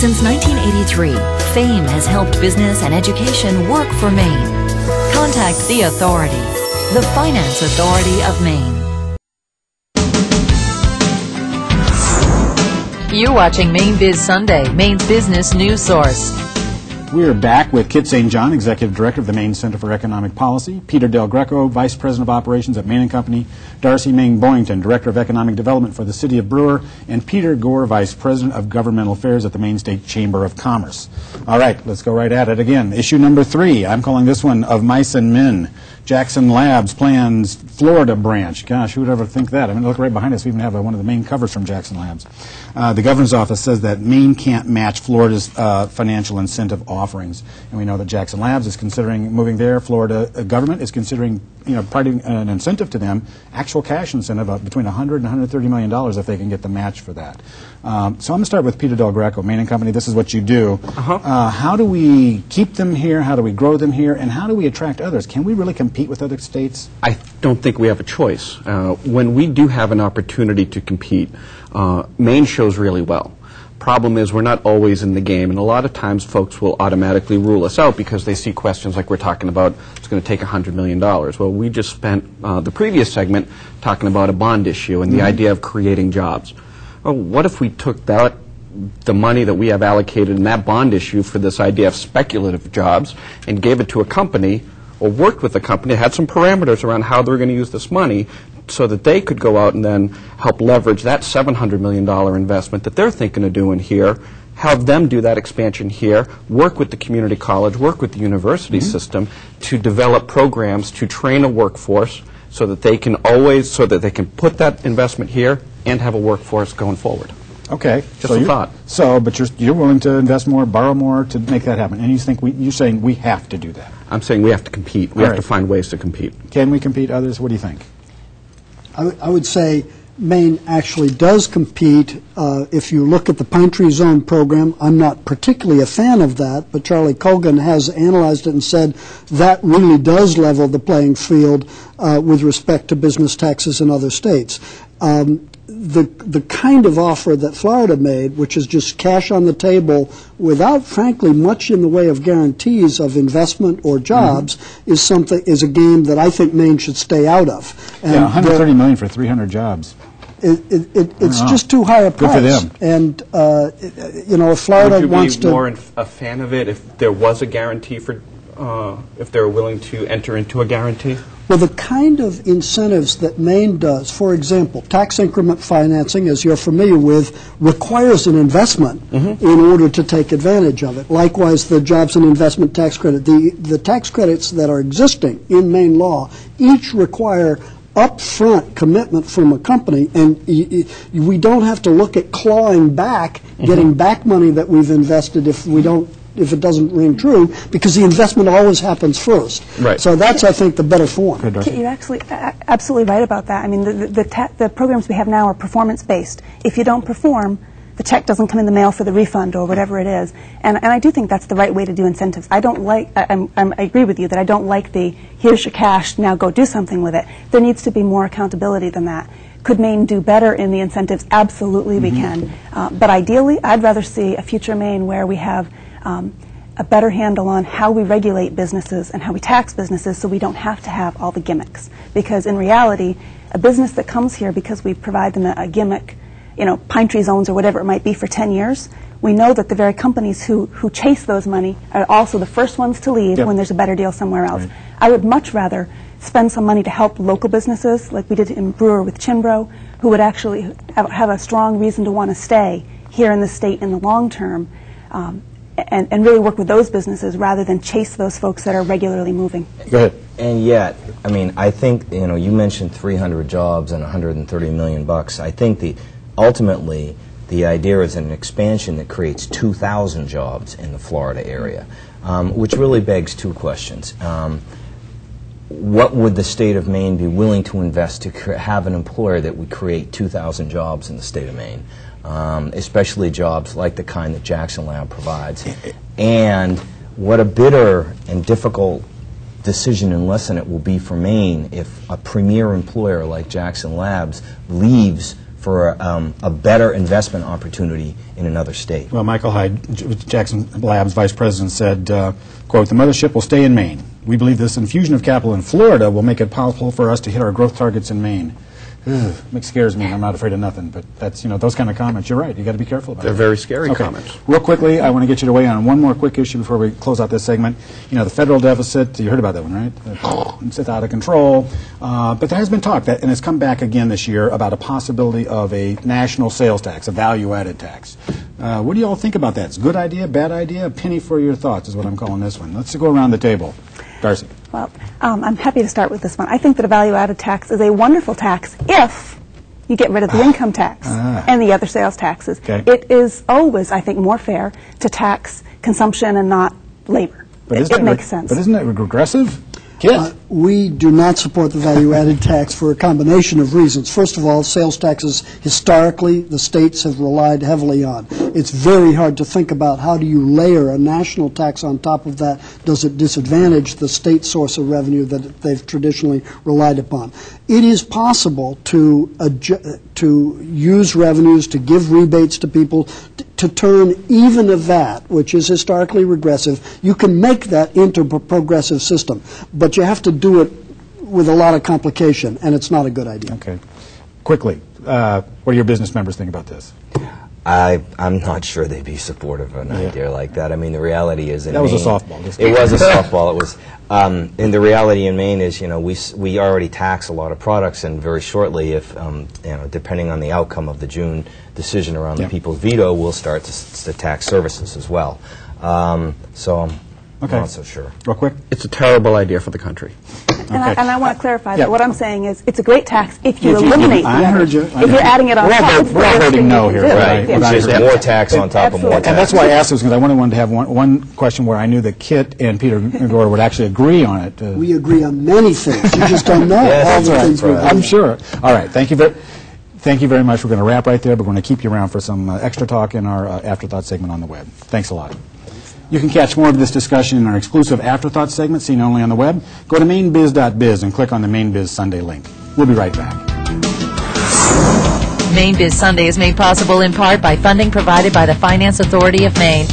Since 1983, FAME has helped business and education work for Maine. Contact the authority, the Finance Authority of Maine. You're watching Mainebiz Sunday, Maine's business news source. We are back with Kit St. John, Executive Director of the Maine Center for Economic Policy, Peter DelGreco, Vice President of Operations at Maine Co, D'arcy Main-Boyington, Director of Economic Development for the City of Brewer, and Peter Gore, Vice President of Governmental Affairs at the Maine State Chamber of Commerce. All right, let's go right at it again. Issue number 3, I'm calling this one Of Mice and Men. Jackson Labs plans Florida branch. Gosh, who would ever think that? I mean, look right behind us. We even have one of the main covers from Jackson Labs. The governor's office says that Maine can't match Florida's financial incentive offerings. And we know that Jackson Labs is considering moving there. Florida government is considering, providing an incentive to them, actual cash incentive of between $100 and $130 million if they can get the match for that. So I'm going to start with Peter DelGreco, Maine & Company. This is what you do. How do we keep them here? How do we grow them here? And how do we attract others? Can we really compete with other states? I don't think we have a choice. When we do have an opportunity to compete, Maine shows really well. Problem is we're not always in the game, and a lot of times folks will automatically rule us out because they see questions like we're talking about, it's going to take $100 million. Well, we just spent the previous segment talking about a bond issue and the idea of creating jobs. Well, what if we took the money that we have allocated in that bond issue for this idea of speculative jobs and gave it to a company or worked with a company, had some parameters around how they were going to use this money so that they could go out and then help leverage that $700 million investment that they're thinking of doing here, have them do that expansion here, work with the community college, work with the university system to develop programs to train a workforce so that they can put that investment here and have a workforce going forward. Okay. Just a thought. But you're willing to invest more, borrow more to make that happen, and you're saying we have to do that. I'm saying we have to compete. We have to find ways to compete. Can we compete others? What do you think? I would say Maine actually does compete. If you look at the Pine Tree Zone program, I'm not particularly a fan of that, but Charlie Colgan has analyzed it and said that really does level the playing field with respect to business taxes in other states. The kind of offer that Florida made, which is just cash on the table without, frankly, much in the way of guarantees of investment or jobs, is a game that I think Maine should stay out of. And yeah, $130 million for 300 jobs. It's just too high a price. Good for them. And if Florida wants to, would you be more a fan of it if there was a guarantee for, if they were willing to enter into a guarantee? Well, the kind of incentives that Maine does, for example, tax increment financing, as you're familiar with, requires an investment in order to take advantage of it. Likewise, the jobs and investment tax credit. The tax credits that are existing in Maine law each require upfront commitment from a company, and we don't have to look at clawing back, getting back money that we've invested if it doesn't ring true, because the investment always happens first. Right. So that's, I think, the better form. You're actually absolutely right about that. I mean, the programs we have now are performance-based. If you don't perform, the check doesn't come in the mail for the refund or whatever it is. And I do think that's the right way to do incentives. I don't like, I agree with you that I don't like the, here's your cash, now go do something with it. There needs to be more accountability than that. Could Maine do better in the incentives? Absolutely we can. But ideally, I'd rather see a future Maine where we have a better handle on how we regulate businesses and how we tax businesses so we don't have to have all the gimmicks. Because in reality, a business that comes here because we provide them a gimmick, Pine Tree Zones or whatever it might be for 10 years, we know that the very companies who chase those money are also the first ones to leave when there's a better deal somewhere else. Right. I would much rather spend some money to help local businesses like we did in Brewer with Chinbro, who would actually have a strong reason to want to stay here in the state in the long term. And really work with those businesses rather than chase those folks that are regularly moving. Go ahead. And yet, I mean, I think, you mentioned 300 jobs and $130 million. I think ultimately the idea is an expansion that creates 2,000 jobs in the Florida area, which really begs two questions. What would the state of Maine be willing to invest to have an employer that would create 2,000 jobs in the state of Maine? Especially jobs like the kind that Jackson Lab provides. And what a bitter and difficult decision and lesson it will be for Maine if a premier employer like Jackson Labs leaves for a better investment opportunity in another state. Well, Michael Hyde, Jackson Labs Vice President, said, quote, "The mothership will stay in Maine. We believe this infusion of capital in Florida will make it possible for us to hit our growth targets in Maine." It scares me, and I'm not afraid of nothing, but that's, those kind of comments, you're right, you got to be careful about They're very scary comments. Real quickly, I want to get you to weigh in on one more quick issue before we close out this segment. The federal deficit, you heard about that one, right? It's out of control, but there has been talk, and it's come back again this year, about a possibility of a national sales tax, a value-added tax. What do you all think about that? It's a good idea, bad idea? A penny for your thoughts is what I'm calling this one. Let's go around the table. D'Arcy. Well, I'm happy to start with this one. I think that a value-added tax is a wonderful tax if you get rid of the income tax and the other sales taxes. Okay. It is always, I think, more fair to tax consumption and not labor. It makes sense. But isn't it regressive? We do not support the value-added tax for a combination of reasons. First of all, sales taxes, historically, the states have relied heavily on. It's very hard to think about how do you layer a national tax on top of that. Does it disadvantage the state source of revenue that they've traditionally relied upon? It is possible to use revenues, to give rebates to people, to turn even a VAT, which is historically regressive. You can make that into a progressive system, but you have to do it with a lot of complication, and it's not a good idea. Okay. Quickly, what do your business members think about this? I'm not sure they'd be supportive of an idea like that. I mean, the reality is in Maine... That was a softball. It was a softball. It was, and the reality in Maine is, we already tax a lot of products, and very shortly, if depending on the outcome of the June decision around the people's veto, we'll start to tax services as well. So I'm not so sure. Real quick, it's a terrible idea for the country. And I want to clarify that what I'm saying is it's a great tax if you eliminate the I heard you. If you're adding it on top. We're all voting no here. Right. It's just more tax on top of more tax. And that's why I asked this, because I wanted to have one question where I knew that Kit and Peter Gore would actually agree on it. We agree on many things. You just don't know all the things we agree on. I'm sure. All right. Thank you very much. We're going to wrap right there, but we're going to keep you around for some extra talk in our Afterthought segment on the web. Thanks a lot. You can catch more of this discussion in our exclusive Afterthought segment, seen only on the web. Go to mainebiz.biz and click on the Mainebiz Sunday link. We'll be right back. Mainebiz Sunday is made possible in part by funding provided by the Finance Authority of Maine.